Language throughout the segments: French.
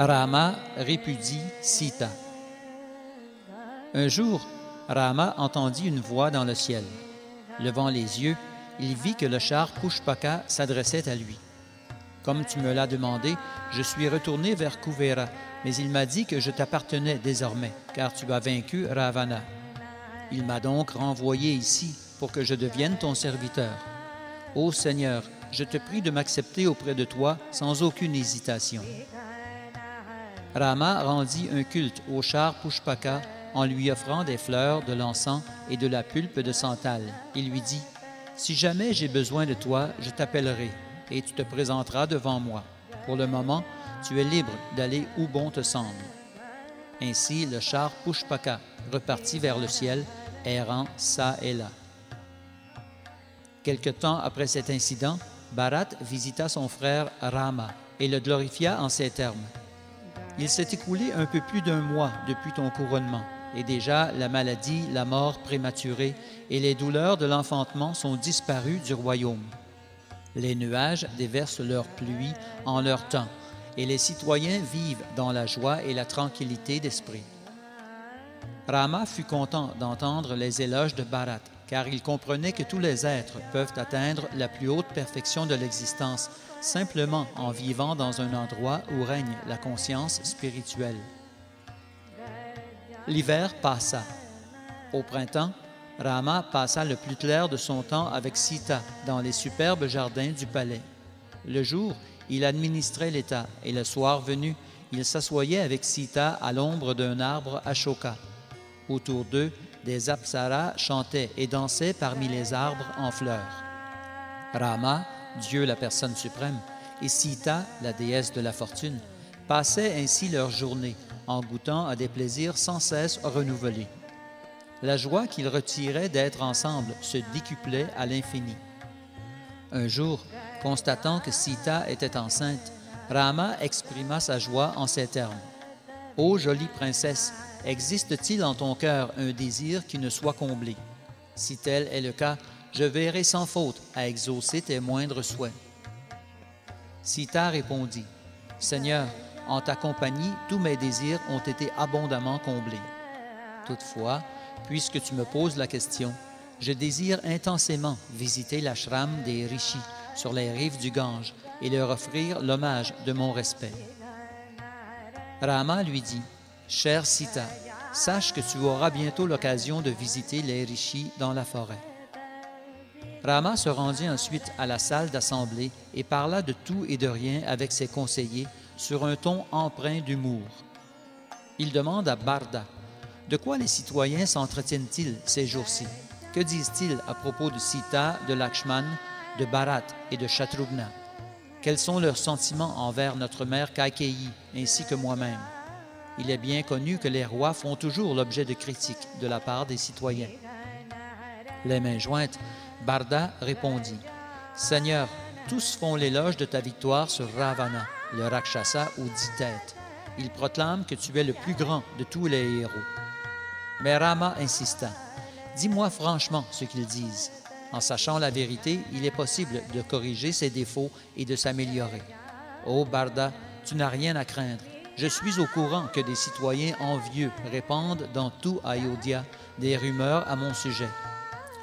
Rama répudie Sita. Un jour, Rama entendit une voix dans le ciel. Levant les yeux, il vit que le char Pushpaka s'adressait à lui. « Comme tu me l'as demandé, je suis retourné vers Kuvera, mais il m'a dit que je t'appartenais désormais, car tu as vaincu Ravana. Il m'a donc renvoyé ici pour que je devienne ton serviteur. Ô Seigneur, je te prie de m'accepter auprès de toi sans aucune hésitation. » Rama rendit un culte au char Pushpaka en lui offrant des fleurs, de l'encens et de la pulpe de santal. Il lui dit, « Si jamais j'ai besoin de toi, je t'appellerai et tu te présenteras devant moi. Pour le moment, tu es libre d'aller où bon te semble. » Ainsi, le char Pushpaka repartit vers le ciel, errant çà et là. Quelque temps après cet incident, Bharat visita son frère Rama et le glorifia en ces termes. « Il s'est écoulé un peu plus d'un mois depuis ton couronnement, et déjà la maladie, la mort prématurée et les douleurs de l'enfantement sont disparues du royaume. Les nuages déversent leur pluie en leur temps, et les citoyens vivent dans la joie et la tranquillité d'esprit. » Rama fut content d'entendre les éloges de Bharat, car il comprenait que tous les êtres peuvent atteindre la plus haute perfection de l'existence simplement en vivant dans un endroit où règne la conscience spirituelle. L'hiver passa. Au printemps, Rama passa le plus clair de son temps avec Sita dans les superbes jardins du palais. Le jour, il administrait l'État et le soir venu, il s'assoyait avec Sita à l'ombre d'un arbre Ashoka. Autour d'eux, des apsaras chantaient et dansaient parmi les arbres en fleurs. Rama, Dieu la personne suprême, et Sita, la déesse de la fortune, passaient ainsi leur journée en goûtant à des plaisirs sans cesse renouvelés. La joie qu'ils retiraient d'être ensemble se décuplait à l'infini. Un jour, constatant que Sita était enceinte, Rama exprima sa joie en ces termes. « Ô jolie princesse, existe-t-il en ton cœur un désir qui ne soit comblé? Si tel est le cas, je veillerai sans faute à exaucer tes moindres souhaits. » Sita répondit, « Seigneur, en ta compagnie, tous mes désirs ont été abondamment comblés. Toutefois, puisque tu me poses la question, je désire intensément visiter l'ashram des rishis sur les rives du Gange et leur offrir l'hommage de mon respect. » Rama lui dit, « Chère Sita, sache que tu auras bientôt l'occasion de visiter les rishis dans la forêt. » Rama se rendit ensuite à la salle d'assemblée et parla de tout et de rien avec ses conseillers sur un ton empreint d'humour. Il demande à Bharda, « De quoi les citoyens s'entretiennent-ils ces jours-ci? Que disent-ils à propos de Sita, de Lakshman, de Bharat et de Shatrughna? Quels sont leurs sentiments envers notre mère Kaikeyi ainsi que moi-même? Il est bien connu que les rois font toujours l'objet de critiques de la part des citoyens. » Les mains jointes, Bharda répondit, « Seigneur, tous font l'éloge de ta victoire sur Ravana, le Rakshasa aux 10 têtes. Ils proclament que tu es le plus grand de tous les héros. » Mais Rama insista, « Dis-moi franchement ce qu'ils disent. En sachant la vérité, il est possible de corriger ses défauts et de s'améliorer. Ô Bharda, tu n'as rien à craindre. Je suis au courant que des citoyens envieux répandent dans tout Ayodhya des rumeurs à mon sujet.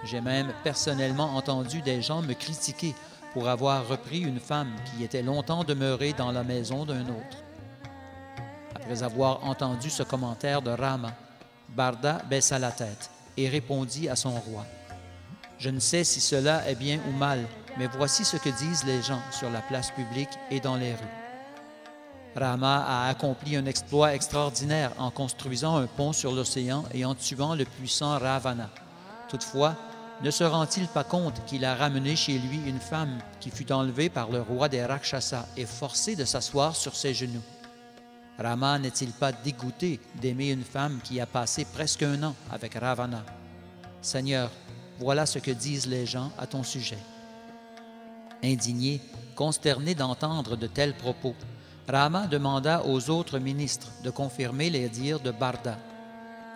J'ai même personnellement entendu des gens me critiquer pour avoir repris une femme qui était longtemps demeurée dans la maison d'un autre. » Après avoir entendu ce commentaire de Rama, Bharda baissa la tête et répondit à son roi. « Je ne sais si cela est bien ou mal, mais voici ce que disent les gens sur la place publique et dans les rues. Rama a accompli un exploit extraordinaire en construisant un pont sur l'océan et en tuant le puissant Ravana. Toutefois, ne se rend-il pas compte qu'il a ramené chez lui une femme qui fut enlevée par le roi des Rakshasas et forcée de s'asseoir sur ses genoux? Rama n'est-il pas dégoûté d'aimer une femme qui a passé presque un an avec Ravana? Seigneur, voilà ce que disent les gens à ton sujet. » Indigné, consterné d'entendre de tels propos, Rama demanda aux autres ministres de confirmer les dires de Bharda.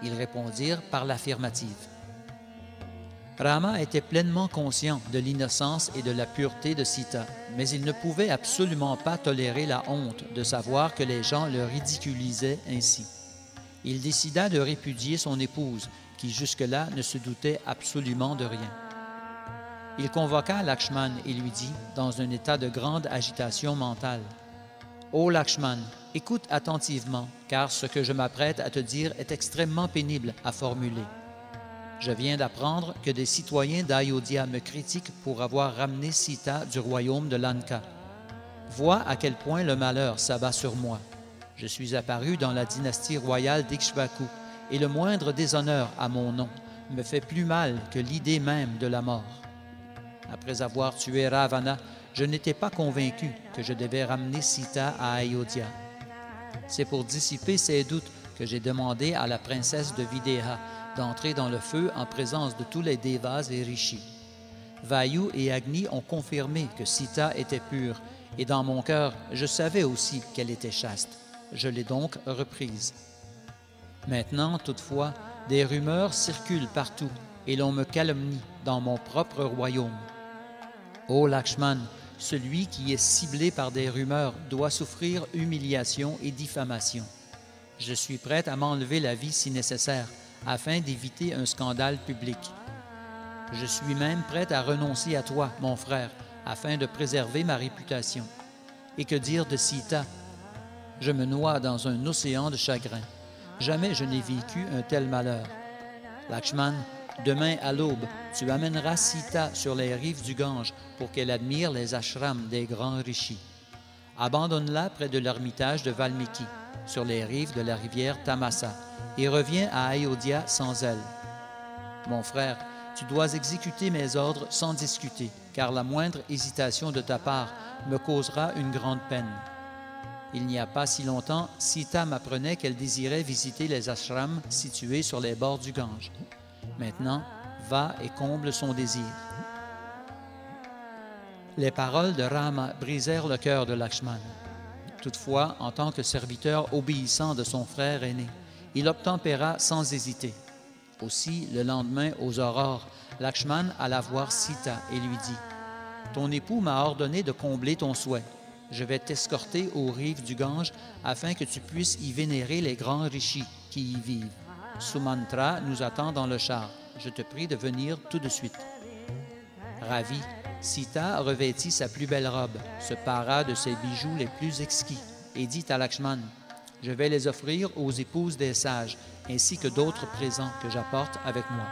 Ils répondirent par l'affirmative. Rama était pleinement conscient de l'innocence et de la pureté de Sita, mais il ne pouvait absolument pas tolérer la honte de savoir que les gens le ridiculisaient ainsi. Il décida de répudier son épouse, qui jusque-là ne se doutait absolument de rien. Il convoqua Lakshman et lui dit, dans un état de grande agitation mentale, « Ô Lakshman, écoute attentivement, car ce que je m'apprête à te dire est extrêmement pénible à formuler. Je viens d'apprendre que des citoyens d'Ayodhya me critiquent pour avoir ramené Sita du royaume de Lanka. Vois à quel point le malheur s'abat sur moi. Je suis apparu dans la dynastie royale d'Ikshvaku, et le moindre déshonneur à mon nom me fait plus mal que l'idée même de la mort. Après avoir tué Ravana, je n'étais pas convaincu que je devais ramener Sita à Ayodhya. C'est pour dissiper ces doutes que j'ai demandé à la princesse de Videha d'entrer dans le feu en présence de tous les Devas et Rishis. Vayu et Agni ont confirmé que Sita était pure, et dans mon cœur, je savais aussi qu'elle était chaste. Je l'ai donc reprise. Maintenant, toutefois, des rumeurs circulent partout, et l'on me calomnie dans mon propre royaume. Ô Lakshman, celui qui est ciblé par des rumeurs doit souffrir humiliation et diffamation. Je suis prête à m'enlever la vie si nécessaire, afin d'éviter un scandale public. Je suis même prête à renoncer à toi, mon frère, afin de préserver ma réputation. Et que dire de Sita? Je me noie dans un océan de chagrin. Jamais je n'ai vécu un tel malheur. Lakshman, demain à l'aube, tu amèneras Sita sur les rives du Gange pour qu'elle admire les ashrams des grands rishis. Abandonne-la près de l'ermitage de Valmiki, sur les rives de la rivière Tamasa, et reviens à Ayodhya sans elle. Mon frère, tu dois exécuter mes ordres sans discuter, car la moindre hésitation de ta part me causera une grande peine. Il n'y a pas si longtemps, Sita m'apprenait qu'elle désirait visiter les ashrams situés sur les bords du Gange. Maintenant, va et comble son désir. » Les paroles de Rama brisèrent le cœur de Lakshman. Toutefois, en tant que serviteur obéissant de son frère aîné, il obtempéra sans hésiter. Aussi, le lendemain, aux aurores, Lakshman alla voir Sita et lui dit, « Ton époux m'a ordonné de combler ton souhait. Je vais t'escorter aux rives du Gange afin que tu puisses y vénérer les grands rishis qui y vivent. Sumantra nous attend dans le char. Je te prie de venir tout de suite. » Ravi, Sita revêtit sa plus belle robe, se para de ses bijoux les plus exquis et dit à Lakshman, « Je vais les offrir aux épouses des sages, ainsi que d'autres présents que j'apporte avec moi. »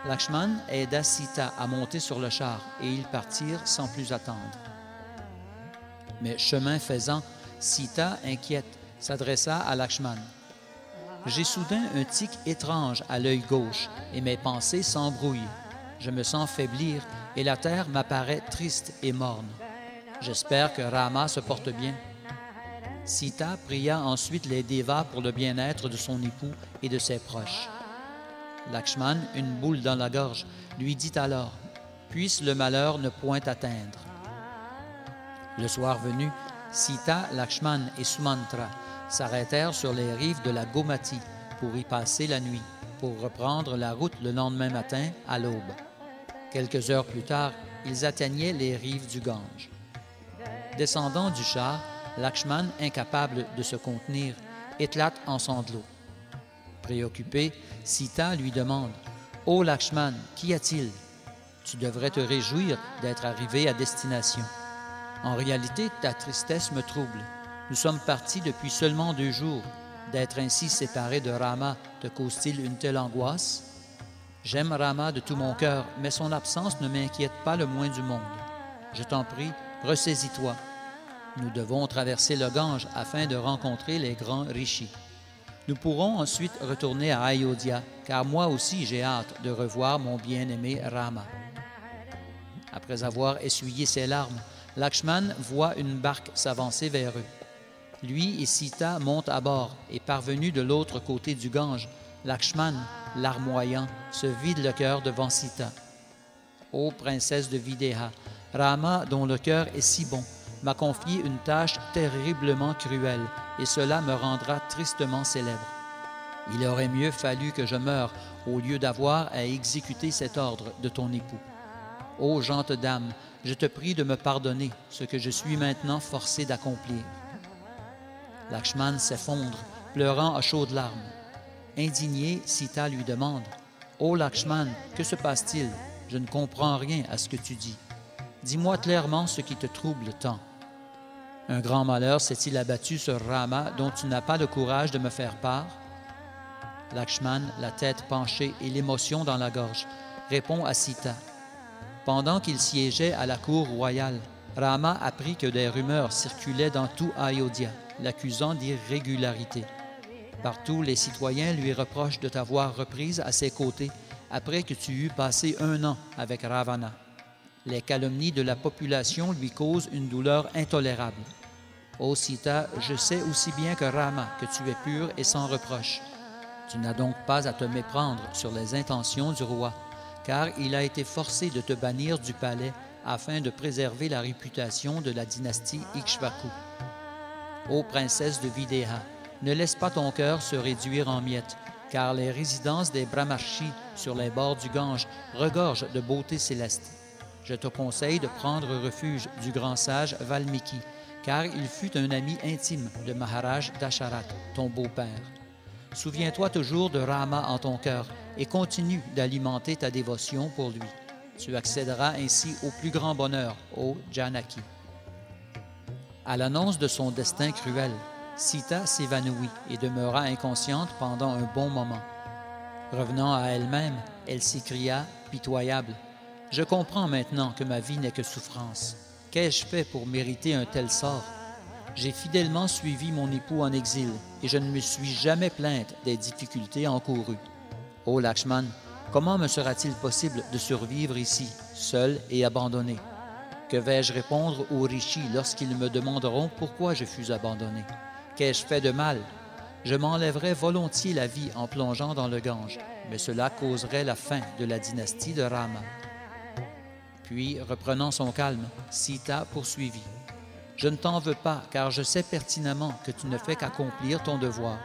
Lakshman aida Sita à monter sur le char et ils partirent sans plus attendre. Mais chemin faisant, Sita, inquiète, s'adressa à Lakshman. « J'ai soudain un tic étrange à l'œil gauche et mes pensées s'embrouillent. Je me sens faiblir et la terre m'apparaît triste et morne. J'espère que Rama se porte bien. » Sita pria ensuite les Devas pour le bien-être de son époux et de ses proches. Lakshman, une boule dans la gorge, lui dit alors, « Puisse le malheur ne point atteindre. » Le soir venu, Sita, Lakshman et Sumantra s'arrêtèrent sur les rives de la Gomati pour y passer la nuit, pour reprendre la route le lendemain matin à l'aube. Quelques heures plus tard, ils atteignaient les rives du Gange. Descendant du char, Lakshman, incapable de se contenir, éclate en sanglots. Préoccupé, Sita lui demande, « Ô Lakshman, qu'y a-t-il? Tu devrais te réjouir d'être arrivé à destination. En réalité, ta tristesse me trouble. Nous sommes partis depuis seulement 2 jours. D'être ainsi séparés de Rama te cause-t-il une telle angoisse? J'aime Rama de tout mon cœur, mais son absence ne m'inquiète pas le moins du monde. Je t'en prie, ressaisis-toi. Nous devons traverser le Gange afin de rencontrer les grands rishis. Nous pourrons ensuite retourner à Ayodhya, car moi aussi j'ai hâte de revoir mon bien-aimé Rama. » Après avoir essuyé ses larmes, Lakshman voit une barque s'avancer vers eux. Lui et Sita montent à bord et parvenus de l'autre côté du Gange, Lakshman, larmoyant, se vide le cœur devant Sita. « Ô princesse de Videha, Rama, dont le cœur est si bon, m'a confié une tâche terriblement cruelle, et cela me rendra tristement célèbre. Il aurait mieux fallu que je meure au lieu d'avoir à exécuter cet ordre de ton époux. Ô gente dame, je te prie de me pardonner ce que je suis maintenant forcé d'accomplir. » Lakshman s'effondre, pleurant à chaudes larmes. Indigné, Sita lui demande « Ô Lakshman, que se passe-t-il? Je ne comprends rien à ce que tu dis. Dis-moi clairement ce qui te trouble tant. Un grand malheur s'est-il abattu sur Rama dont tu n'as pas le courage de me faire part? » Lakshman, la tête penchée et l'émotion dans la gorge, répond à Sita. Pendant qu'il siégeait à la cour royale, Rama apprit que des rumeurs circulaient dans tout Ayodhya, l'accusant d'irrégularité. Partout, les citoyens lui reprochent de t'avoir reprise à ses côtés après que tu eus passé 1 an avec Ravana. Les calomnies de la population lui causent une douleur intolérable. Ô Sita, je sais aussi bien que Rama que tu es pure et sans reproche. Tu n'as donc pas à te méprendre sur les intentions du roi, car il a été forcé de te bannir du palais afin de préserver la réputation de la dynastie Ikshvaku. Ô princesse de Videha, ne laisse pas ton cœur se réduire en miettes, car les résidences des Brahmarshis sur les bords du Gange regorgent de beauté céleste. Je te conseille de prendre refuge du grand sage Valmiki, car il fut un ami intime de Maharaj Dasharat, ton beau-père. Souviens-toi toujours de Rama en ton cœur et continue d'alimenter ta dévotion pour lui. Tu accéderas ainsi au plus grand bonheur, ô Janaki. À l'annonce de son destin cruel, Sita s'évanouit et demeura inconsciente pendant un bon moment. Revenant à elle-même, elle s'écria, pitoyable, « Je comprends maintenant que ma vie n'est que souffrance. Qu'ai-je fait pour mériter un tel sort? J'ai fidèlement suivi mon époux en exil et je ne me suis jamais plainte des difficultés encourues. Ô Lakshman, comment me sera-t-il possible de survivre ici, seul et abandonné? Que vais-je répondre aux rishis lorsqu'ils me demanderont pourquoi je fus abandonné? Qu'ai-je fait de mal? Je m'enlèverais volontiers la vie en plongeant dans le Gange, mais cela causerait la fin de la dynastie de Rama. » Puis, reprenant son calme, Sita poursuivit. « Je ne t'en veux pas, car je sais pertinemment que tu ne fais qu'accomplir ton devoir.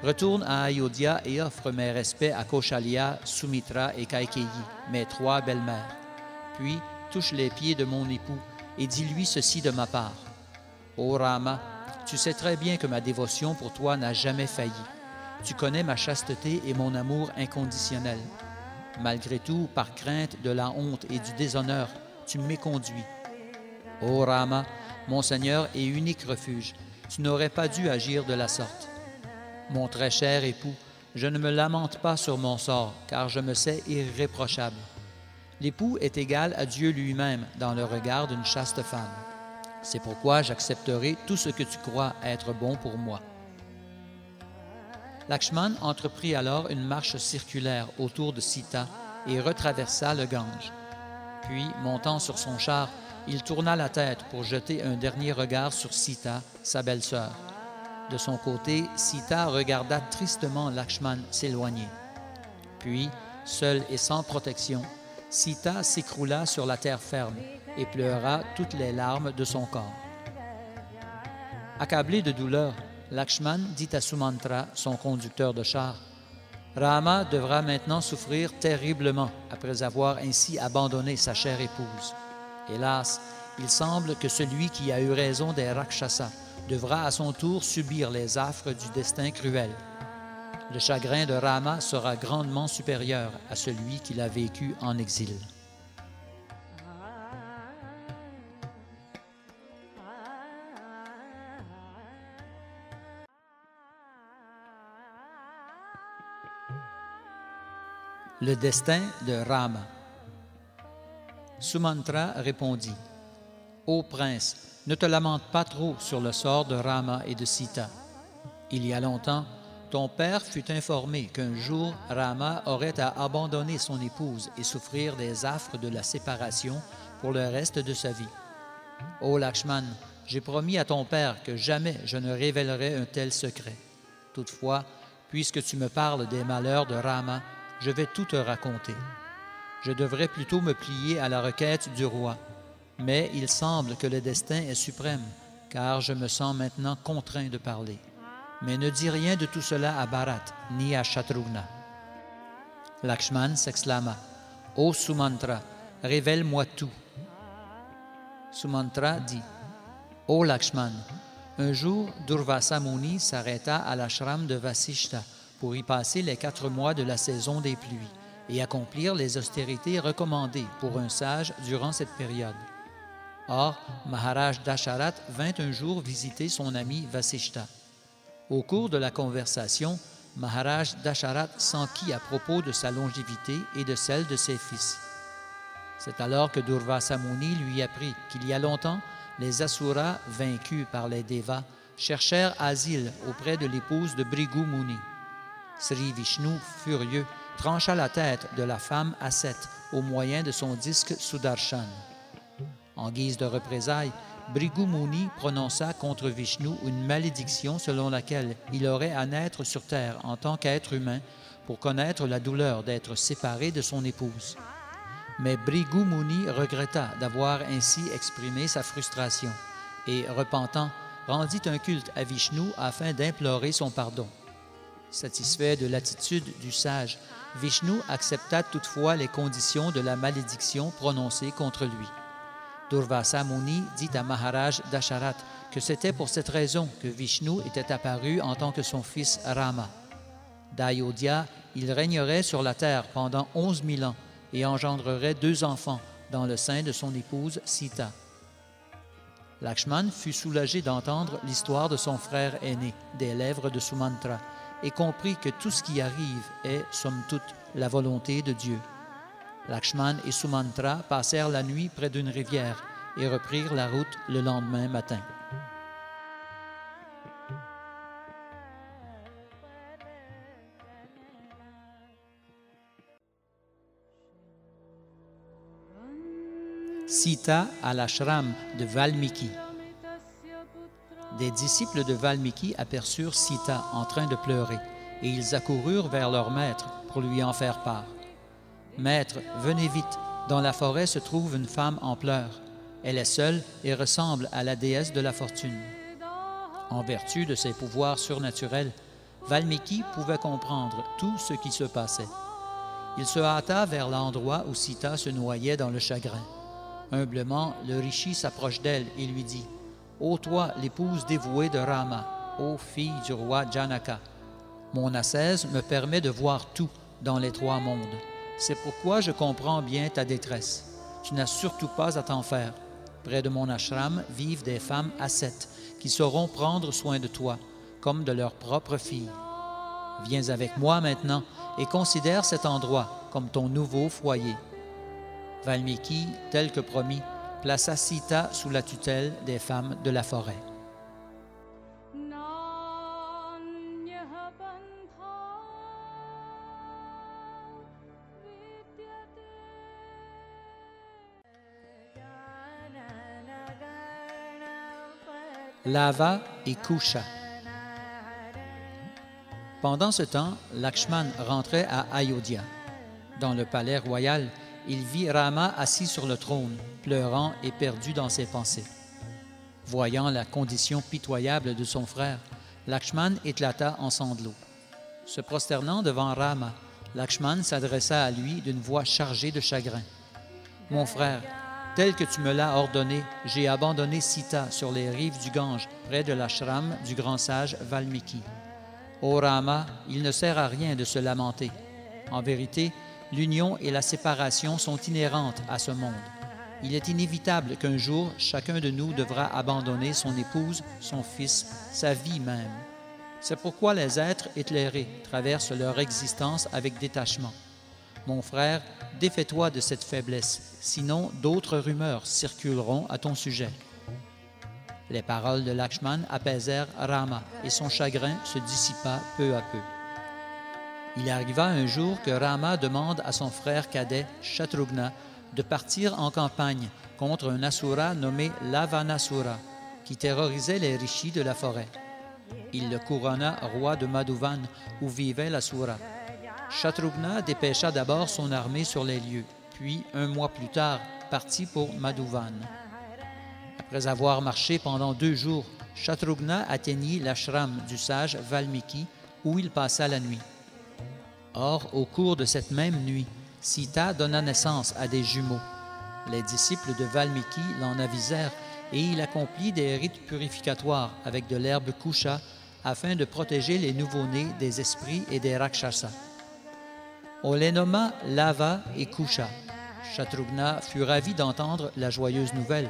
Retourne à Ayodhya et offre mes respects à Kaushalya, Sumitra et Kaikeyi, mes 3 belles-mères. Puis, touche les pieds de mon époux et dis-lui ceci de ma part. Ô Rama, tu sais très bien que ma dévotion pour toi n'a jamais failli. Tu connais ma chasteté et mon amour inconditionnel. Malgré tout, par crainte de la honte et du déshonneur, tu m'éconduis. Ô Rama, mon Seigneur et unique refuge, tu n'aurais pas dû agir de la sorte. Mon très cher époux, je ne me lamente pas sur mon sort, car je me sais irréprochable. L'époux est égal à Dieu lui-même dans le regard d'une chaste femme. C'est pourquoi j'accepterai tout ce que tu crois être bon pour moi. » Lakshman entreprit alors une marche circulaire autour de Sita et retraversa le Gange. Puis, montant sur son char, il tourna la tête pour jeter un dernier regard sur Sita, sa belle-sœur. De son côté, Sita regarda tristement Lakshman s'éloigner. Puis, seule et sans protection, Sita s'écroula sur la terre ferme et pleura toutes les larmes de son corps. Accablé de douleur, Lakshman dit à Sumantra, son conducteur de char, « Rama devra maintenant souffrir terriblement après avoir ainsi abandonné sa chère épouse. Hélas, il semble que celui qui a eu raison des Rakshasas devra à son tour subir les affres du destin cruel. Le chagrin de Rama sera grandement supérieur à celui qu'il a vécu en exil. » Le destin de Rama. Sumantra répondit, « Ô prince, ne te lamente pas trop sur le sort de Rama et de Sita. Il y a longtemps, ton père fut informé qu'un jour Rama aurait à abandonner son épouse et souffrir des affres de la séparation pour le reste de sa vie. Ô Lakshman, j'ai promis à ton père que jamais je ne révélerai un tel secret. Toutefois, puisque tu me parles des malheurs de Rama, je vais tout te raconter. Je devrais plutôt me plier à la requête du roi, mais il semble que le destin est suprême, car je me sens maintenant contraint de parler. mais ne dis rien de tout cela à Bharat ni à Shatrughna. » Lakshman s'exclama, « Ô Sumantra, révèle-moi tout. » Sumantra dit, « Ô Lakshman, un jour Durvasa Muni s'arrêta à l'ashram de Vasishta pour y passer les 4 mois de la saison des pluies et accomplir les austérités recommandées pour un sage durant cette période. Or, Maharaj Dasharat vint un jour visiter son ami Vasishta. Au cours de la conversation, Maharaj Dasharat s'enquit à propos de sa longévité et de celle de ses fils. C'est alors que Durvasa Muni lui apprit qu'il y a longtemps, les Asuras, vaincus par les Devas, cherchèrent asile auprès de l'épouse de Bhrigu Muni. Sri Vishnu, furieux, trancha la tête de la femme ascète au moyen de son disque Sudarshan. En guise de représailles, Bhrigu Muni prononça contre Vishnu une malédiction selon laquelle il aurait à naître sur terre en tant qu'être humain pour connaître la douleur d'être séparé de son épouse. Mais Bhrigu Muni regretta d'avoir ainsi exprimé sa frustration et, repentant, rendit un culte à Vishnu afin d'implorer son pardon. Satisfait de l'attitude du sage, Vishnu accepta toutefois les conditions de la malédiction prononcée contre lui. Durvasa Muni dit à Maharaj Dasharat que c'était pour cette raison que Vishnu était apparu en tant que son fils Rama. D'Ayodhya, il régnerait sur la terre pendant 11 000 ans et engendrerait 2 enfants dans le sein de son épouse Sita. Lakshman fut soulagé d'entendre l'histoire de son frère aîné des lèvres de Sumantra et comprit que tout ce qui arrive est, somme toute, la volonté de Dieu. Lakshman et Sumantra passèrent la nuit près d'une rivière et reprirent la route le lendemain matin. Sita à l'ashram de Valmiki. Des disciples de Valmiki aperçurent Sita en train de pleurer et ils accoururent vers leur maître pour lui en faire part. « Maître, venez vite, dans la forêt se trouve une femme en pleurs. Elle est seule et ressemble à la déesse de la fortune. » En vertu de ses pouvoirs surnaturels, Valmiki pouvait comprendre tout ce qui se passait. Il se hâta vers l'endroit où Sita se noyait dans le chagrin. Humblement, le rishi s'approche d'elle et lui dit, « Ô toi, l'épouse dévouée de Rama, ô fille du roi Janaka, mon ascèse me permet de voir tout dans les 3 mondes. C'est pourquoi je comprends bien ta détresse. Tu n'as surtout pas à t'en faire. Près de mon ashram vivent des femmes ascètes qui sauront prendre soin de toi, comme de leur propre fille. Viens avec moi maintenant et considère cet endroit comme ton nouveau foyer. » Valmiki, tel que promis, plaça Sita sous la tutelle des femmes de la forêt. Lava et Kusha. Pendant ce temps, Lakshman rentrait à Ayodhya. Dans le palais royal, il vit Rama assis sur le trône, pleurant et perdu dans ses pensées. Voyant la condition pitoyable de son frère, Lakshman éclata en sanglots. Se prosternant devant Rama, Lakshman s'adressa à lui d'une voix chargée de chagrin. « Mon frère, tel que tu me l'as ordonné, j'ai abandonné Sita sur les rives du Gange, près de l'ashram du grand sage Valmiki. Ô Rama, il ne sert à rien de se lamenter. En vérité, l'union et la séparation sont inhérentes à ce monde. Il est inévitable qu'un jour, chacun de nous devra abandonner son épouse, son fils, sa vie même. C'est pourquoi les êtres éclairés traversent leur existence avec détachement. Mon frère, défais-toi de cette faiblesse, sinon d'autres rumeurs circuleront à ton sujet. » Les paroles de Lakshman apaisèrent Rama et son chagrin se dissipa peu à peu. Il arriva un jour que Rama demande à son frère cadet Shatrughna de partir en campagne contre un asura nommé Lavanasura qui terrorisait les rishis de la forêt. Il le couronna roi de Madhuvan où vivait l'asura. Shatrughna dépêcha d'abord son armée sur les lieux, puis, un mois plus tard, partit pour Madhuvan. Après avoir marché pendant 2 jours, Shatrughna atteignit l'ashram du sage Valmiki, où il passa la nuit. Or, au cours de cette même nuit, Sita donna naissance à des jumeaux. Les disciples de Valmiki l'en avisèrent et il accomplit des rites purificatoires avec de l'herbe kusha afin de protéger les nouveau-nés des esprits et des rakshasas. On les nomma Lava et Kusha. Shatrughna fut ravi d'entendre la joyeuse nouvelle.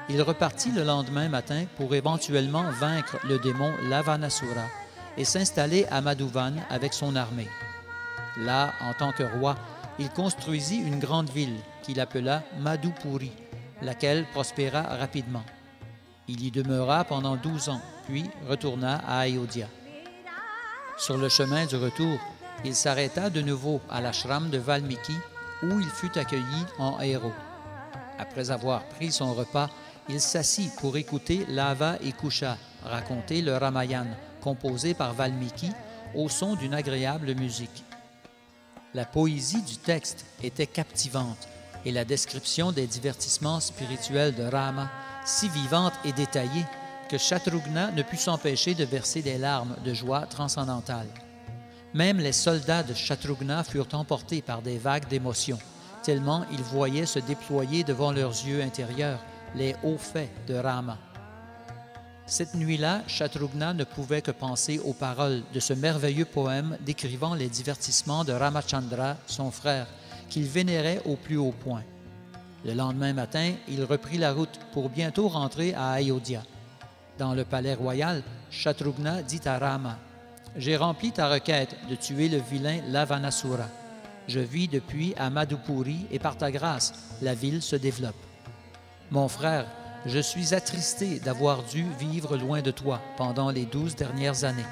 Il repartit le lendemain matin pour éventuellement vaincre le démon Lavanasura et s'installer à Madhuvan avec son armée. Là, en tant que roi, il construisit une grande ville qu'il appela Madhupuri, laquelle prospéra rapidement. Il y demeura pendant 12 ans, puis retourna à Ayodhya. Sur le chemin du retour, il s'arrêta de nouveau à l'ashram de Valmiki, où il fut accueilli en héros. Après avoir pris son repas, il s'assit pour écouter Lava et Kusha raconter le Ramayana, composé par Valmiki, au son d'une agréable musique. La poésie du texte était captivante et la description des divertissements spirituels de Rama si vivante et détaillée que Shatrughna ne put s'empêcher de verser des larmes de joie transcendantale. Même les soldats de Shatrughna furent emportés par des vagues d'émotion, tellement ils voyaient se déployer devant leurs yeux intérieurs les hauts faits de Rama. Cette nuit-là, Shatrughna ne pouvait que penser aux paroles de ce merveilleux poème décrivant les divertissements de Ramachandra, son frère, qu'il vénérait au plus haut point. Le lendemain matin, il reprit la route pour bientôt rentrer à Ayodhya. Dans le palais royal, Shatrughna dit à Rama, « J'ai rempli ta requête de tuer le vilain Lavanasura. Je vis depuis à Madhupuri et par ta grâce, la ville se développe. Mon frère, je suis attristé d'avoir dû vivre loin de toi pendant les 12 dernières années.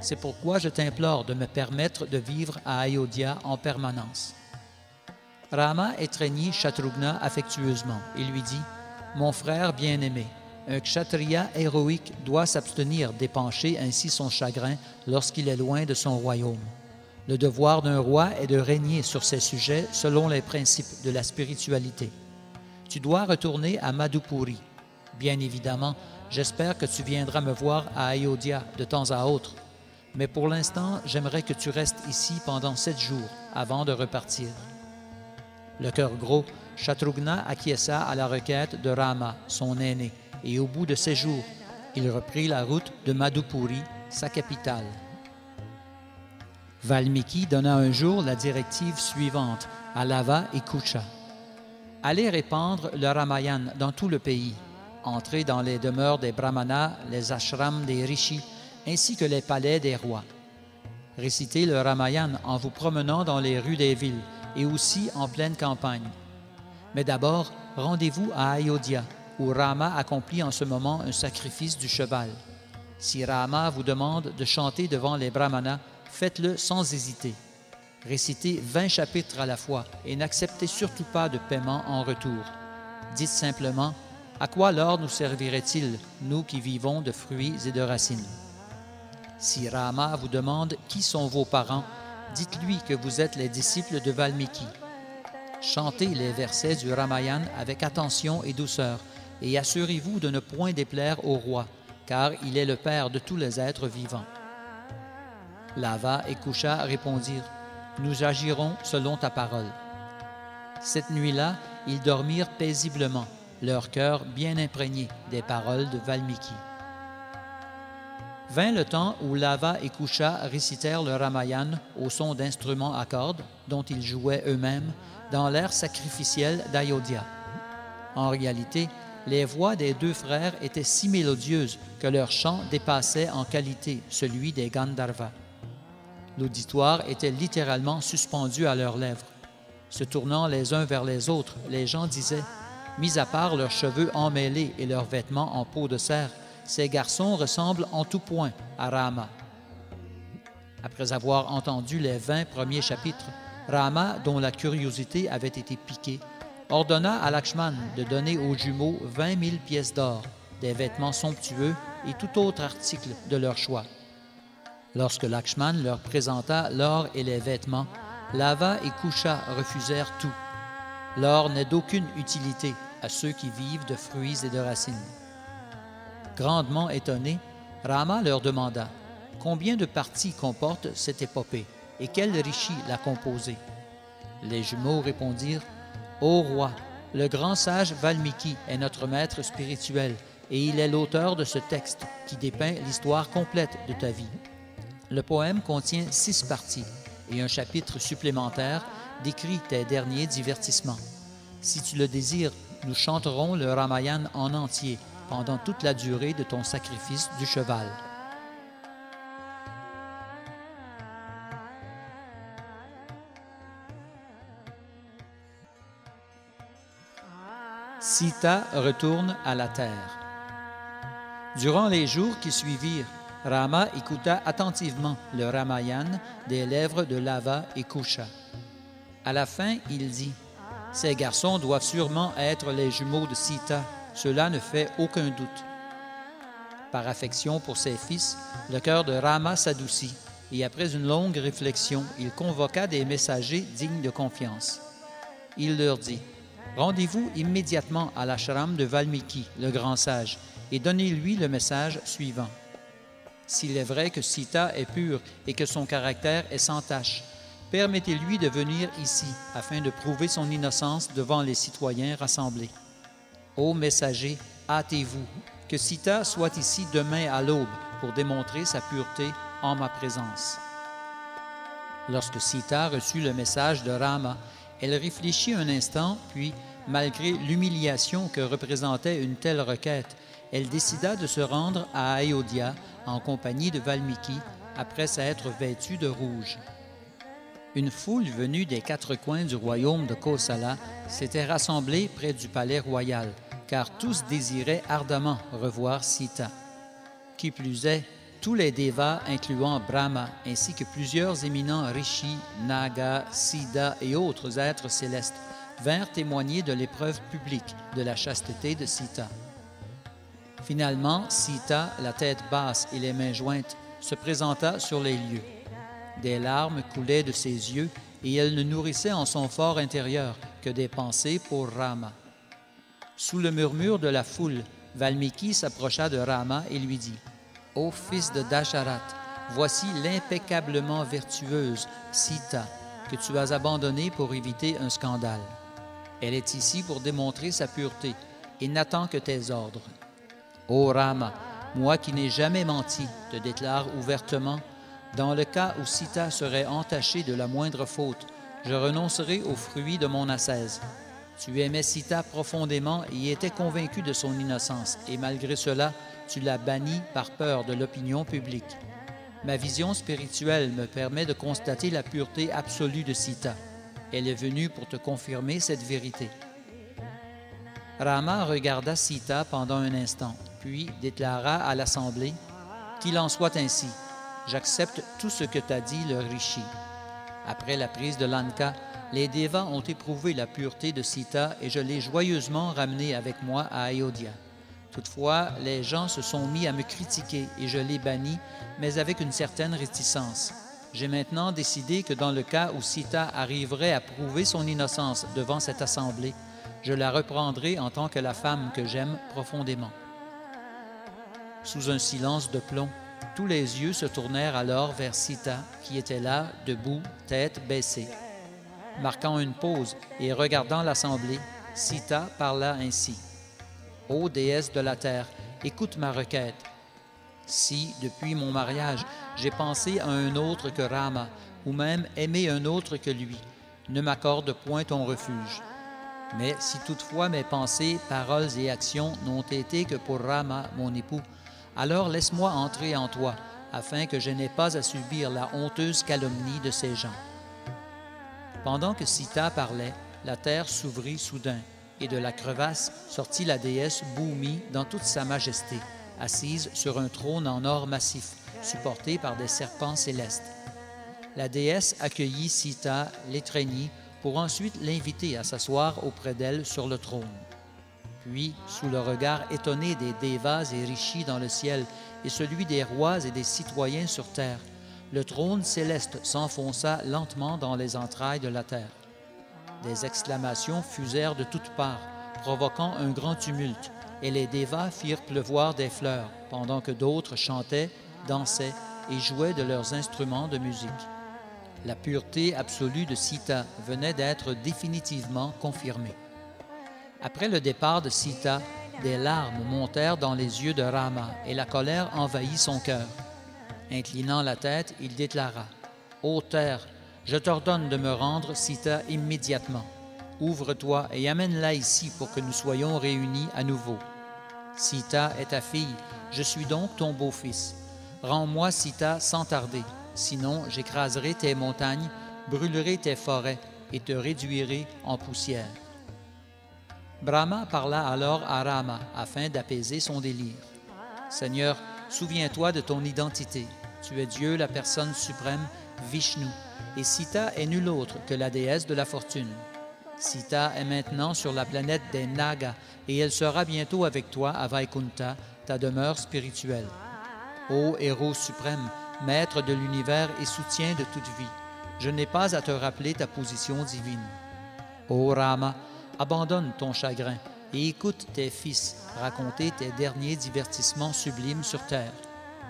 C'est pourquoi je t'implore de me permettre de vivre à Ayodhya en permanence. » Rama étreignit Shatrughna affectueusement et lui dit, « Mon frère bien-aimé, un kshatriya héroïque doit s'abstenir d'épancher ainsi son chagrin lorsqu'il est loin de son royaume. Le devoir d'un roi est de régner sur ses sujets selon les principes de la spiritualité. Tu dois retourner à Madhupuri. Bien évidemment, j'espère que tu viendras me voir à Ayodhya de temps à autre. Mais pour l'instant, j'aimerais que tu restes ici pendant 7 jours avant de repartir. » Le cœur gros, Shatrughna acquiesça à la requête de Rama, son aîné, et au bout de 7 jours, il reprit la route de Madhupuri, sa capitale. Valmiki donna un jour la directive suivante à Lava et Kusha. Allez répandre le Ramayana dans tout le pays. Entrez dans les demeures des brahmanas, les ashrams des rishis, ainsi que les palais des rois. Récitez le Ramayana en vous promenant dans les rues des villes et aussi en pleine campagne. Mais d'abord, rendez-vous à Ayodhya, où Rama accomplit en ce moment un sacrifice du cheval. Si Rama vous demande de chanter devant les brahmanas, faites-le sans hésiter. Récitez 20 chapitres à la fois et n'acceptez surtout pas de paiement en retour. Dites simplement, « À quoi l'or nous servirait-il, nous qui vivons de fruits et de racines ?» Si Rama vous demande qui sont vos parents, dites-lui que vous êtes les disciples de Valmiki. Chantez les versets du Ramayana avec attention et douceur et assurez-vous de ne point déplaire au roi, car il est le père de tous les êtres vivants. Lava et Kusha répondirent, « Nous agirons selon ta parole. » Cette nuit-là, ils dormirent paisiblement, leur cœur bien imprégné des paroles de Valmiki. Vint le temps où Lava et Kusha récitèrent le Ramayana au son d'instruments à cordes dont ils jouaient eux-mêmes dans l'air sacrificiel d'Ayodhya. En réalité, les voix des 2 frères étaient si mélodieuses que leur chant dépassait en qualité celui des Gandharvas. L'auditoire était littéralement suspendu à leurs lèvres. Se tournant les uns vers les autres, les gens disaient, « Mis à part leurs cheveux emmêlés et leurs vêtements en peau de cerf, ces garçons ressemblent en tout point à Rama. » Après avoir entendu les 20 premiers chapitres, Rama, dont la curiosité avait été piquée, ordonna à Lakshman de donner aux jumeaux 20 000 pièces d'or, des vêtements somptueux et tout autre article de leur choix. Lorsque Lakshman leur présenta l'or et les vêtements, Lava et Kusha refusèrent tout. L'or n'est d'aucune utilité, à ceux qui vivent de fruits et de racines. Grandement étonné, Rama leur demanda « Combien de parties comporte cette épopée et quel rishi l'a composée ?» Les jumeaux répondirent « Ô roi, le grand sage Valmiki est notre maître spirituel et il est l'auteur de ce texte qui dépeint l'histoire complète de ta vie. Le poème contient 6 parties et un chapitre supplémentaire décrit tes derniers divertissements. Si tu le désires, nous chanterons le Ramayana en entier pendant toute la durée de ton sacrifice du cheval. » Sita retourne à la terre. Durant les jours qui suivirent, Rama écouta attentivement le Ramayana des lèvres de Lava et Kusha. À la fin, il dit « Ces garçons doivent sûrement être les jumeaux de Sita, cela ne fait aucun doute. » Par affection pour ses fils, le cœur de Rama s'adoucit et après une longue réflexion, il convoqua des messagers dignes de confiance. Il leur dit « Rendez-vous immédiatement à l'ashram de Valmiki, le grand sage, et donnez-lui le message suivant. S'il est vrai que Sita est pure et que son caractère est sans tache, permettez-lui de venir ici afin de prouver son innocence devant les citoyens rassemblés. Ô messager, hâtez-vous, que Sita soit ici demain à l'aube pour démontrer sa pureté en ma présence. » Lorsque Sita reçut le message de Rama, elle réfléchit un instant, puis, malgré l'humiliation que représentait une telle requête, elle décida de se rendre à Ayodhya en compagnie de Valmiki après s'être vêtue de rouge. Une foule venue des 4 coins du royaume de Kosala s'était rassemblée près du palais royal, car tous désiraient ardemment revoir Sita. Qui plus est, tous les devas, incluant Brahma, ainsi que plusieurs éminents rishis, nagas, siddhas et autres êtres célestes, vinrent témoigner de l'épreuve publique de la chasteté de Sita. Finalement, Sita, la tête basse et les mains jointes, se présenta sur les lieux. Des larmes coulaient de ses yeux et elle ne nourrissait en son fort intérieur que des pensées pour Rama. Sous le murmure de la foule, Valmiki s'approcha de Rama et lui dit « Ô fils de Dasharatha, voici l'impeccablement vertueuse Sita que tu as abandonnée pour éviter un scandale. Elle est ici pour démontrer sa pureté et n'attend que tes ordres. Ô Rama, moi qui n'ai jamais menti, te déclare ouvertement, dans le cas où Sita serait entachée de la moindre faute, je renoncerai aux fruits de mon ascèse. Tu aimais Sita profondément et étais convaincu de son innocence, et malgré cela, tu l'as bannie par peur de l'opinion publique. Ma vision spirituelle me permet de constater la pureté absolue de Sita. Elle est venue pour te confirmer cette vérité. » Rama regarda Sita pendant un instant, puis déclara à l'assemblée « Qu'il en soit ainsi. J'accepte tout ce que t'a dit le Rishi. » Après la prise de Lanka, les Devas ont éprouvé la pureté de Sita et je l'ai joyeusement ramenée avec moi à Ayodhya. Toutefois, les gens se sont mis à me critiquer et je l'ai bannie, mais avec une certaine réticence. J'ai maintenant décidé que dans le cas où Sita arriverait à prouver son innocence devant cette assemblée, je la reprendrai en tant que la femme que j'aime profondément. » Sous un silence de plomb, tous les yeux se tournèrent alors vers Sita, qui était là, debout, tête baissée. Marquant une pause et regardant l'assemblée, Sita parla ainsi. « Ô déesse de la terre, écoute ma requête. Si, depuis mon mariage, j'ai pensé à un autre que Rama, ou même aimé un autre que lui, ne m'accorde point ton refuge. Mais si toutefois mes pensées, paroles et actions n'ont été que pour Rama, mon époux, alors laisse-moi entrer en toi, afin que je n'aie pas à subir la honteuse calomnie de ces gens. » Pendant que Sita parlait, la terre s'ouvrit soudain, et de la crevasse sortit la déesse Bhumi dans toute sa majesté, assise sur un trône en or massif, supporté par des serpents célestes. La déesse accueillit Sita, l'étreignit, pour ensuite l'inviter à s'asseoir auprès d'elle sur le trône. Puis, sous le regard étonné des Devas et Rishis dans le ciel et celui des rois et des citoyens sur terre, le trône céleste s'enfonça lentement dans les entrailles de la terre. Des exclamations fusèrent de toutes parts, provoquant un grand tumulte, et les Devas firent pleuvoir des fleurs, pendant que d'autres chantaient, dansaient et jouaient de leurs instruments de musique. La pureté absolue de Sita venait d'être définitivement confirmée. Après le départ de Sita, des larmes montèrent dans les yeux de Rama et la colère envahit son cœur. Inclinant la tête, il déclara « Ô terre, je t'ordonne de me rendre Sita immédiatement. Ouvre-toi et amène-la ici pour que nous soyons réunis à nouveau. Sita est ta fille, je suis donc ton beau-fils. Rends-moi Sita sans tarder, sinon j'écraserai tes montagnes, brûlerai tes forêts et te réduirai en poussière. » Brahma parla alors à Rama afin d'apaiser son délire. « Seigneur, souviens-toi de ton identité. Tu es Dieu, la personne suprême, Vishnu, et Sita est nulle autre que la déesse de la fortune. Sita est maintenant sur la planète des Nagas et elle sera bientôt avec toi à Vaikuntha, ta demeure spirituelle. Ô héros suprême, maître de l'univers et soutien de toute vie, je n'ai pas à te rappeler ta position divine. Ô Rama, abandonne ton chagrin et écoute tes fils raconter tes derniers divertissements sublimes sur terre.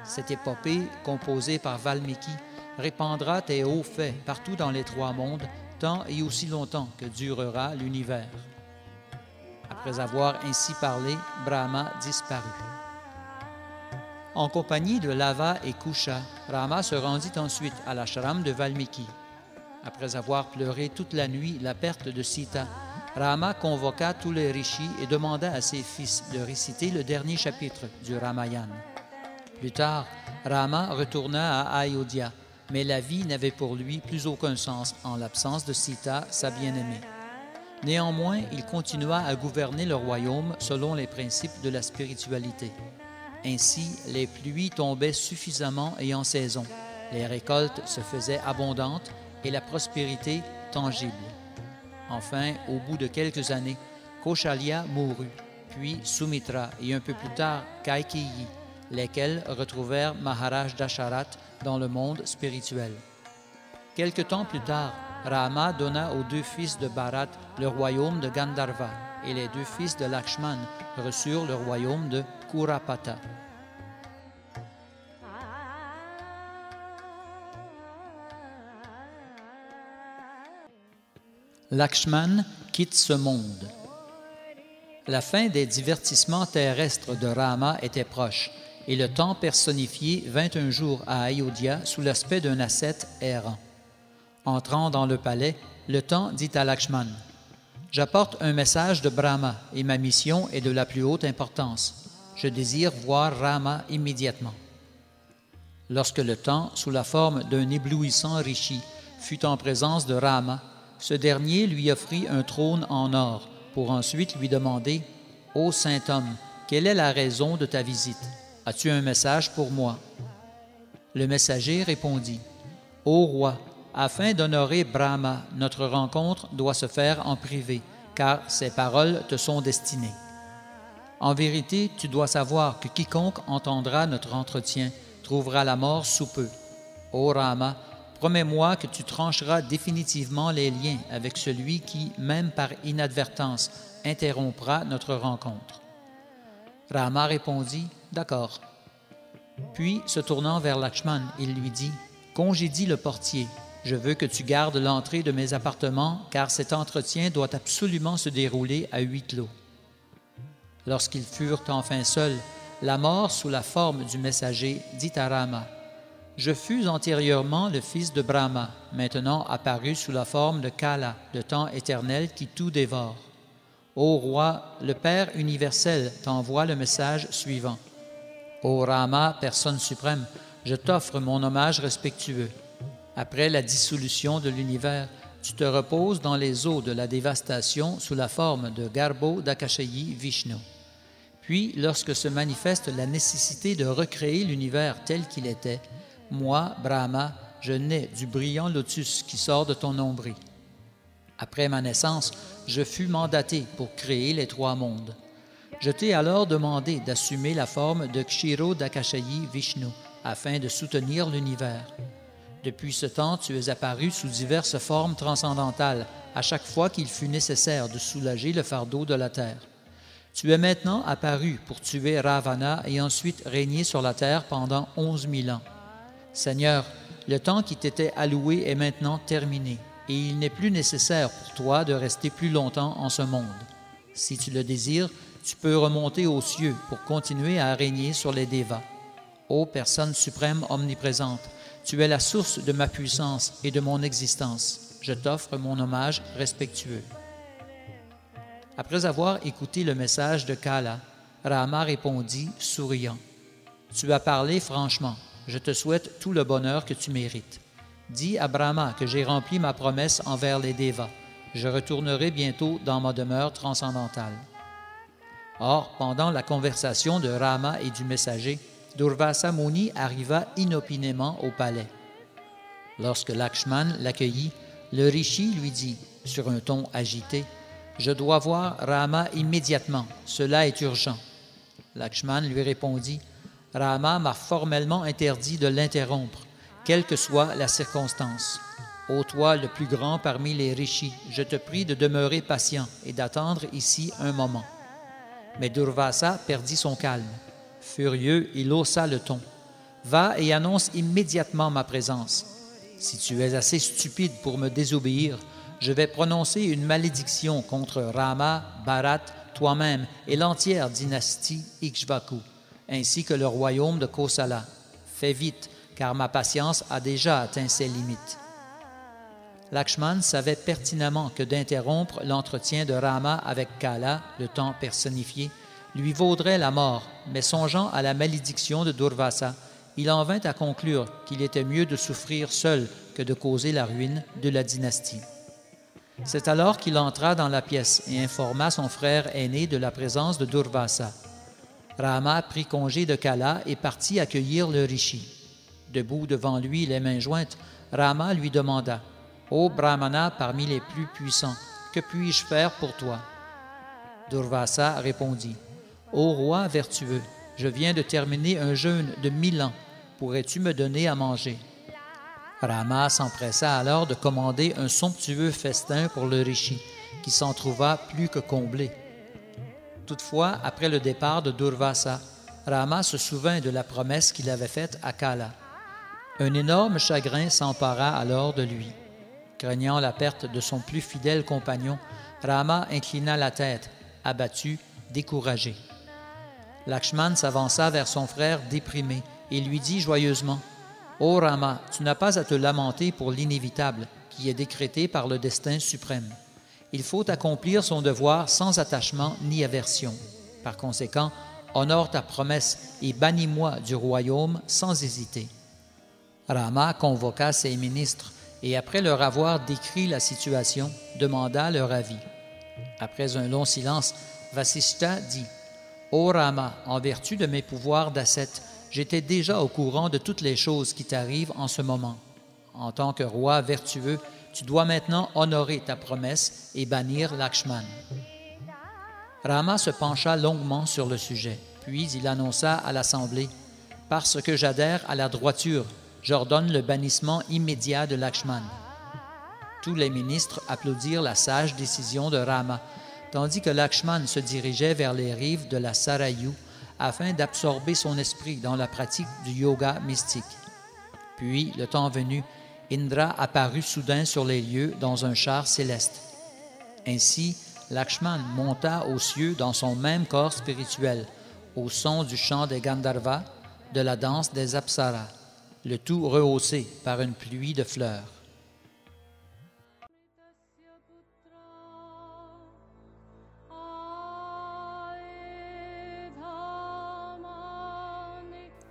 Cette épopée, composée par Valmiki, répandra tes hauts faits partout dans les trois mondes, tant et aussi longtemps que durera l'univers. » Après avoir ainsi parlé, Brahma disparut. En compagnie de Lava et Kusha, Rama se rendit ensuite à l'ashram de Valmiki. Après avoir pleuré toute la nuit la perte de Sita, Rama convoqua tous les rishis et demanda à ses fils de réciter le dernier chapitre du Ramayana. Plus tard, Rama retourna à Ayodhya, mais la vie n'avait pour lui plus aucun sens en l'absence de Sita, sa bien-aimée. Néanmoins, il continua à gouverner le royaume selon les principes de la spiritualité. Ainsi, les pluies tombaient suffisamment et en saison, les récoltes se faisaient abondantes et la prospérité tangible. Enfin, au bout de quelques années, Kaushalya mourut, puis Sumitra et un peu plus tard Kaikeyi, lesquels retrouvèrent Maharaj Dasharatha dans le monde spirituel. Quelque temps plus tard, Rama donna aux deux fils de Bharat le royaume de Gandharva et les deux fils de Lakshman reçurent le royaume de Kurapata. Lakshman quitte ce monde. La fin des divertissements terrestres de Rama était proche, et le temps personnifié vint un jour à Ayodhya sous l'aspect d'un ascète errant. Entrant dans le palais, le temps dit à Lakshman « J'apporte un message de Brahma et ma mission est de la plus haute importance. Je désire voir Rama immédiatement. » Lorsque le temps, sous la forme d'un éblouissant rishi, fut en présence de Rama, ce dernier lui offrit un trône en or pour ensuite lui demander « Ô saint homme, quelle est la raison de ta visite? As-tu un message pour moi? » Le messager répondit « Ô roi, afin d'honorer Brahma, notre rencontre doit se faire en privé, car ces paroles te sont destinées. En vérité, tu dois savoir que quiconque entendra notre entretien trouvera la mort sous peu. Ô Rama, promets-moi que tu trancheras définitivement les liens avec celui qui, même par inadvertance, interrompra notre rencontre. » Rama répondit « D'accord. » Puis, se tournant vers Lakshman, il lui dit « Congédie le portier. Je veux que tu gardes l'entrée de mes appartements, car cet entretien doit absolument se dérouler à huis clos. » Lorsqu'ils furent enfin seuls, la mort, sous la forme du messager, dit à Rama « Je fus antérieurement le fils de Brahma, maintenant apparu sous la forme de Kala, le temps éternel qui tout dévore. Ô roi, le Père universel t'envoie le message suivant. Ô Rama, personne suprême, je t'offre mon hommage respectueux. Après la dissolution de l'univers, tu te reposes dans les eaux de la dévastation sous la forme de Garbo Dakashayi Vishnu. Puis, lorsque se manifeste la nécessité de recréer l'univers tel qu'il était, moi, Brahma, je nais du brillant lotus qui sort de ton nombril. Après ma naissance, je fus mandaté pour créer les trois mondes. Je t'ai alors demandé d'assumer la forme de Kshiro Dakashayi Vishnu afin de soutenir l'univers. Depuis ce temps, tu es apparu sous diverses formes transcendantales, à chaque fois qu'il fut nécessaire de soulager le fardeau de la terre. Tu es maintenant apparu pour tuer Ravana et ensuite régner sur la terre pendant 11 000 ans. Seigneur, le temps qui t'était alloué est maintenant terminé, et il n'est plus nécessaire pour toi de rester plus longtemps en ce monde. Si tu le désires, tu peux remonter aux cieux pour continuer à régner sur les Devas. Ô personne suprême omniprésente, tu es la source de ma puissance et de mon existence. Je t'offre mon hommage respectueux. Après avoir écouté le message de Kala, Rama répondit, souriant, « Tu as parlé franchement. Je te souhaite tout le bonheur que tu mérites. Dis à Brahma que j'ai rempli ma promesse envers les Devas. Je retournerai bientôt dans ma demeure transcendantale. » Or, pendant la conversation de Rama et du messager, Durvasa Muni arriva inopinément au palais. Lorsque Lakshman l'accueillit, le rishi lui dit, sur un ton agité, « Je dois voir Rama immédiatement, cela est urgent. » Lakshman lui répondit, « Rama m'a formellement interdit de l'interrompre, quelle que soit la circonstance. Ô toi, le plus grand parmi les rishis, je te prie de demeurer patient et d'attendre ici un moment. » Mais Durvasa perdit son calme. Furieux, il haussa le ton. « Va et annonce immédiatement ma présence. Si tu es assez stupide pour me désobéir, je vais prononcer une malédiction contre Rama, Bharat, toi-même et l'entière dynastie Ikshvaku, ainsi que le royaume de Kosala. Fais vite, car ma patience a déjà atteint ses limites. » Lakshman savait pertinemment que d'interrompre l'entretien de Rama avec Kala, le temps personnifié, lui vaudrait la mort, mais songeant à la malédiction de Durvasa, il en vint à conclure qu'il était mieux de souffrir seul que de causer la ruine de la dynastie. C'est alors qu'il entra dans la pièce et informa son frère aîné de la présence de Durvasa. Rama prit congé de Kala et partit accueillir le rishi. Debout devant lui, les mains jointes, Rama lui demanda, « Ô Brahmana parmi les plus puissants, que puis-je faire pour toi ?» Durvasa répondit, « Ô roi vertueux, je viens de terminer un jeûne de 1000 ans. Pourrais-tu me donner à manger ?» Rama s'empressa alors de commander un somptueux festin pour le rishi, qui s'en trouva plus que comblé. Toutefois, après le départ de Durvasa, Rama se souvint de la promesse qu'il avait faite à Kala. Un énorme chagrin s'empara alors de lui. Craignant la perte de son plus fidèle compagnon, Rama inclina la tête, abattu, découragé. Lakshman s'avança vers son frère déprimé et lui dit joyeusement, « Ô Rama, tu n'as pas à te lamenter pour l'inévitable qui est décrété par le destin suprême. Il faut accomplir son devoir sans attachement ni aversion. Par conséquent, honore ta promesse et bannis-moi du royaume sans hésiter. » Rama convoqua ses ministres et après leur avoir décrit la situation, demanda leur avis. Après un long silence, Vasishtha dit, « Ô Rama, en vertu de mes pouvoirs d'ascète, j'étais déjà au courant de toutes les choses qui t'arrivent en ce moment. En tant que roi vertueux, tu dois maintenant honorer ta promesse et bannir Lakshman. » Rama se pencha longuement sur le sujet, puis il annonça à l'assemblée, « Parce que j'adhère à la droiture, j'ordonne le bannissement immédiat de Lakshman. » Tous les ministres applaudirent la sage décision de Rama, tandis que Lakshman se dirigeait vers les rives de la Sarayu afin d'absorber son esprit dans la pratique du yoga mystique. Puis, le temps venu, Indra apparut soudain sur les lieux dans un char céleste. Ainsi, Lakshman monta aux cieux dans son même corps spirituel, au son du chant des Gandharvas, de la danse des Apsaras, le tout rehaussé par une pluie de fleurs.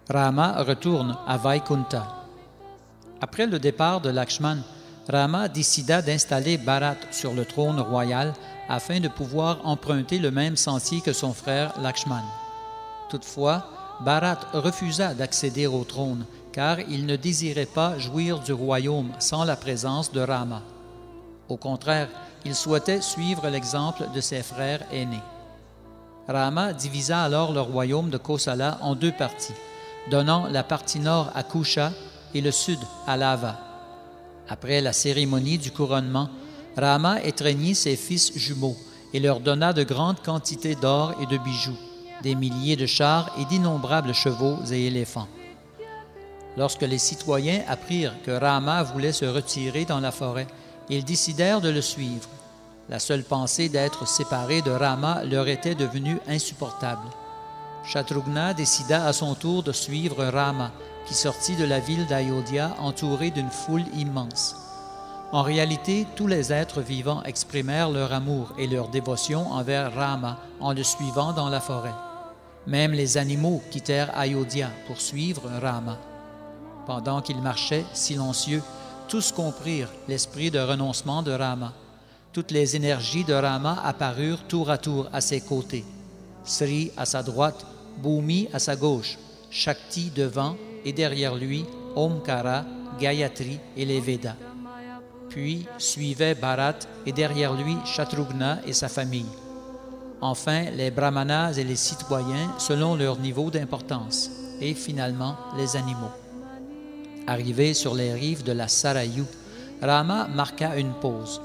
Rama retourne à Vaikunta. Après le départ de Lakshman, Rama décida d'installer Bharat sur le trône royal afin de pouvoir emprunter le même sentier que son frère Lakshman. Toutefois, Bharat refusa d'accéder au trône car il ne désirait pas jouir du royaume sans la présence de Rama. Au contraire, il souhaitait suivre l'exemple de ses frères aînés. Rama divisa alors le royaume de Kosala en deux parties, donnant la partie nord à Kusha et le sud à Lava. Après la cérémonie du couronnement, Rama étreignit ses fils jumeaux et leur donna de grandes quantités d'or et de bijoux, des milliers de chars et d'innombrables chevaux et éléphants. Lorsque les citoyens apprirent que Rama voulait se retirer dans la forêt, ils décidèrent de le suivre. La seule pensée d'être séparés de Rama leur était devenue insupportable. Shatrughna décida à son tour de suivre Rama, qui sortit de la ville d'Ayodhya entouré d'une foule immense. En réalité, tous les êtres vivants exprimèrent leur amour et leur dévotion envers Rama en le suivant dans la forêt. Même les animaux quittèrent Ayodhya pour suivre Rama. Pendant qu'ils marchaient, silencieux, tous comprirent l'esprit de renoncement de Rama. Toutes les énergies de Rama apparurent tour à tour à ses côtés. Sri à sa droite, Bhumi à sa gauche, Shakti devant et derrière lui, Omkara, Gayatri et les Védas. Puis suivait Bharat et derrière lui Shatrughna et sa famille. Enfin, les brahmanas et les citoyens selon leur niveau d'importance, et finalement les animaux. Arrivé sur les rives de la Sarayu, Rama marqua une pause.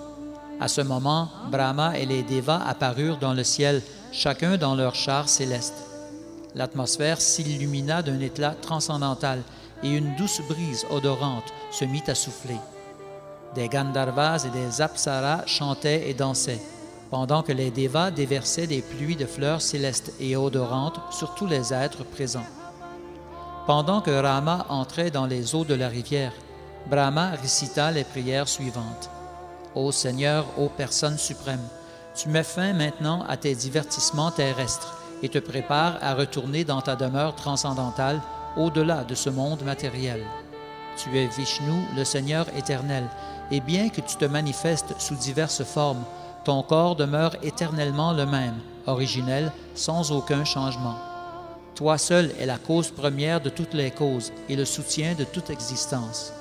À ce moment, Brahma et les Devas apparurent dans le ciel, chacun dans leur char céleste. L'atmosphère s'illumina d'un éclat transcendantal et une douce brise odorante se mit à souffler. Des Gandharvas et des Apsaras chantaient et dansaient, pendant que les Devas déversaient des pluies de fleurs célestes et odorantes sur tous les êtres présents. Pendant que Rama entrait dans les eaux de la rivière, Brahma récita les prières suivantes. Ô Seigneur, ô Personne suprême, tu mets fin maintenant à tes divertissements terrestres et te prépares à retourner dans ta demeure transcendantale au-delà de ce monde matériel. Tu es Vishnu, le Seigneur éternel, et bien que tu te manifestes sous diverses formes, ton corps demeure éternellement le même, originel, sans aucun changement. Toi seul es la cause première de toutes les causes et le soutien de toute existence.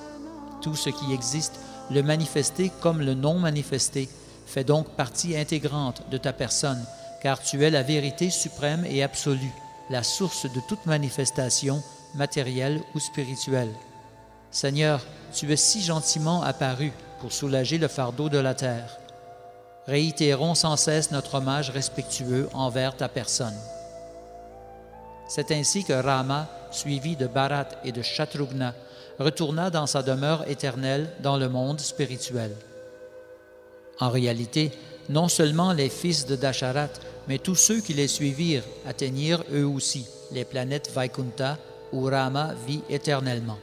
Tout ce qui existe, le manifesté comme le non manifesté, fait donc partie intégrante de ta personne, car tu es la vérité suprême et absolue, la source de toute manifestation, matérielle ou spirituelle. Seigneur, tu es si gentiment apparu pour soulager le fardeau de la terre. Réitérons sans cesse notre hommage respectueux envers ta personne. C'est ainsi que Rama, suivi de Bharat et de Shatrughna, retourna dans sa demeure éternelle dans le monde spirituel. En réalité, non seulement les fils de Dasharat, mais tous ceux qui les suivirent atteignirent eux aussi les planètes Vaikunta où Rama vit éternellement.